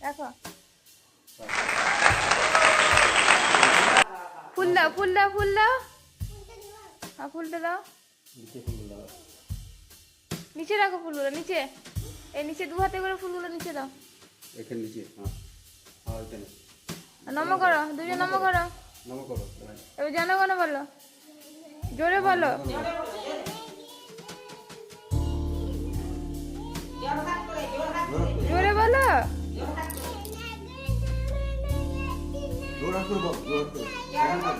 দেখো ফুল দাও ফুল দাও ফুল দাও ফুলটা দাও নিচে রাখো ফুলগুলো নিচে এই নিচে দু হাতে করে ফুলগুলো নিচে দাও এখানে নিচে এখানে নম করো দুজন নম করো এবার জনগণ বলো জোরে বলো জোরে বলো জোর করে বল